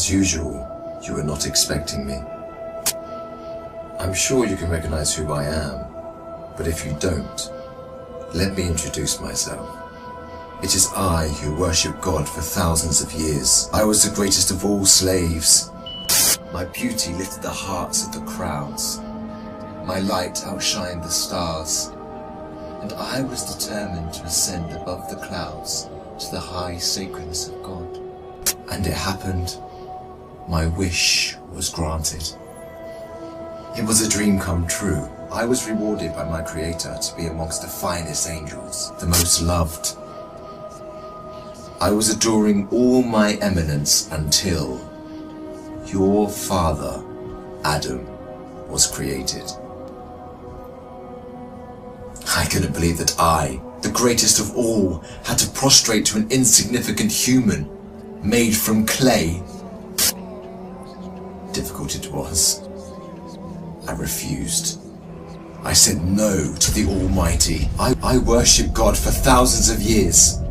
As usual, you are not expecting me. I'm sure you can recognize who I am, but if you don't, let me introduce myself. It is I who worship God for thousands of years. I was the greatest of all slaves. My beauty lifted the hearts of the crowds. My light outshined the stars. And I was determined to ascend above the clouds to the high sacredness of God. And it happened. My wish was granted. It was a dream come true. I was rewarded by my Creator to be amongst the finest angels, the most loved. I was adoring all my eminence until your father, Adam, was created. I couldn't believe that I, the greatest of all, had to prostrate to an insignificant human made from clay. Difficult it was. I refused. I said no to the Almighty. I worshipped God for thousands of years.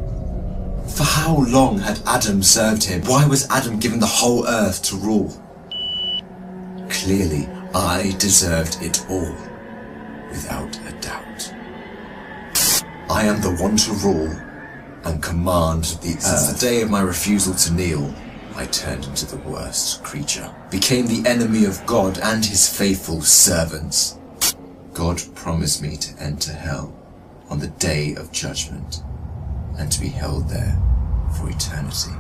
For how long had Adam served him? Why was Adam given the whole earth to rule? Clearly, I deserved it all, without a doubt. I am the one to rule and command the earth. Since the day of my refusal to kneel, I turned into the worst creature, became the enemy of God and his faithful servants. God promised me to enter hell on the day of judgment and to be held there for eternity.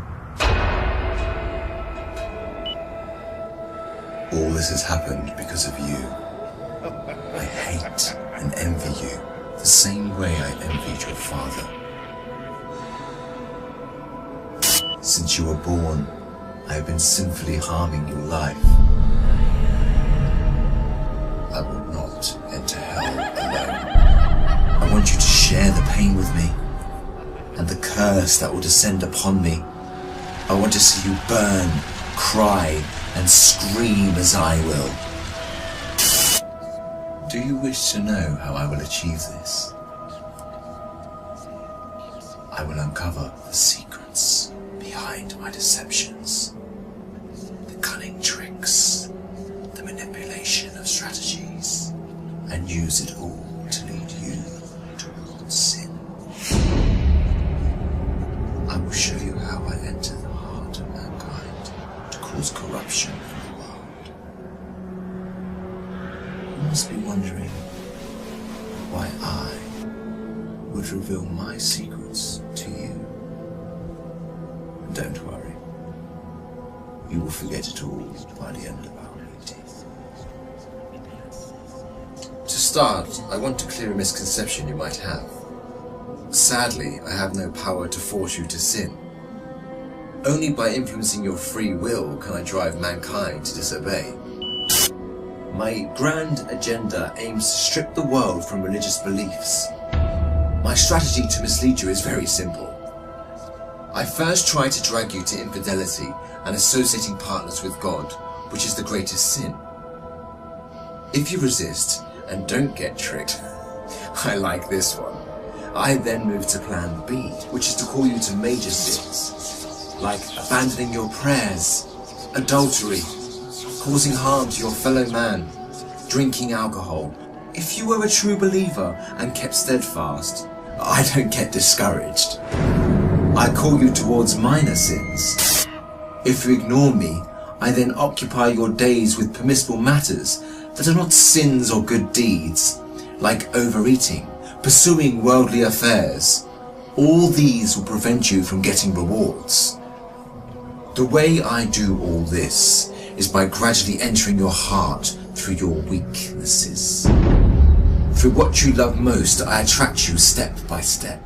All this has happened because of you. I hate and envy you the same way I envied your father. Since you were born, I have been sinfully harming your life. I will not enter hell alone. I want you to share the pain with me and the curse that will descend upon me. I want to see you burn, cry, and scream as I will. Do you wish to know how I will achieve this? I will uncover the secrets behind my deceptions, the cunning tricks, the manipulation of strategies, and use it all to lead you towards sin. I will show you how I enter the heart of mankind to cause corruption in the world. You must be wondering why I would reveal my secrets to you. Don't worry, you will forget it all by the end of our meeting. To start, I want to clear a misconception you might have. Sadly, I have no power to force you to sin. Only by influencing your free will can I drive mankind to disobey. My grand agenda aims to strip the world from religious beliefs. My strategy to mislead you is very simple. I first try to drag you to infidelity and associating partners with God, which is the greatest sin. If you resist and don't get tricked, I like this one. I then move to plan B, which is to call you to major sins, like abandoning your prayers, adultery, causing harm to your fellow man, drinking alcohol. If you were a true believer and kept steadfast, I don't get discouraged. I call you towards minor sins. If you ignore me, I then occupy your days with permissible matters that are not sins or good deeds, like overeating, pursuing worldly affairs. All these will prevent you from getting rewards. The way I do all this is by gradually entering your heart through your weaknesses. Through what you love most, I attract you step by step.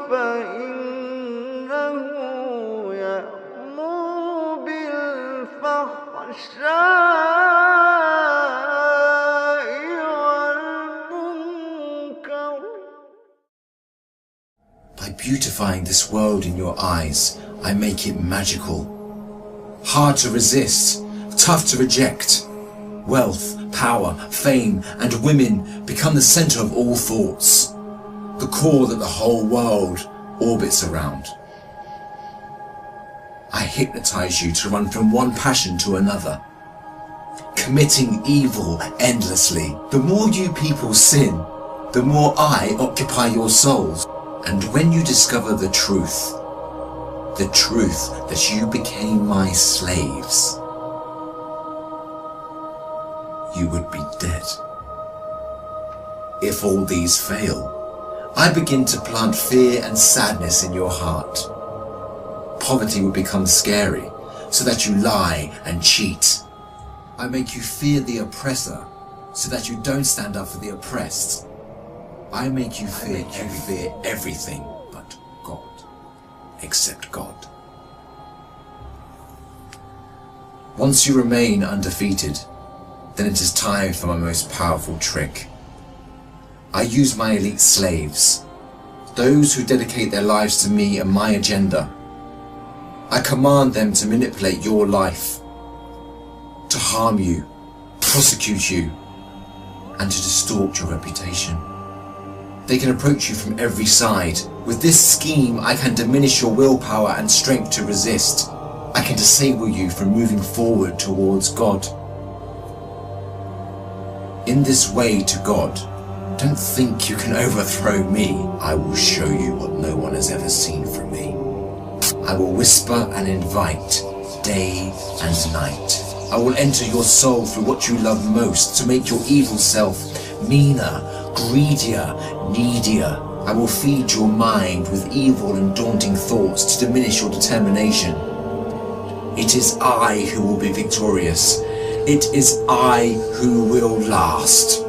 فإن beautifying this world in your eyes, I make it magical. Hard to resist, tough to reject. Wealth, power, fame, and women become the center of all thoughts, the core that the whole world orbits around. I hypnotize you to run from one passion to another, committing evil endlessly. The more you people sin, the more I occupy your souls. And when you discover the truth that you became my slaves, you would be dead. If all these fail, I begin to plant fear and sadness in your heart. Poverty would become scary, so that you lie and cheat. I make you fear the oppressor, so that you don't stand up for the oppressed. I make you fear everything but God, except God. Once you remain undefeated, then it is time for my most powerful trick. I use my elite slaves, those who dedicate their lives to me and my agenda. I command them to manipulate your life, to harm you, prosecute you, and to distort your reputation. They can approach you from every side. With this scheme, I can diminish your willpower and strength to resist. I can disable you from moving forward towards God. In this way to God, don't think you can overthrow me. I will show you what no one has ever seen from me. I will whisper and invite, day and night. I will enter your soul through what you love most to make your evil self meaner, greedier, needier. I will feed your mind with evil and daunting thoughts to diminish your determination. It is I who will be victorious. It is I who will last.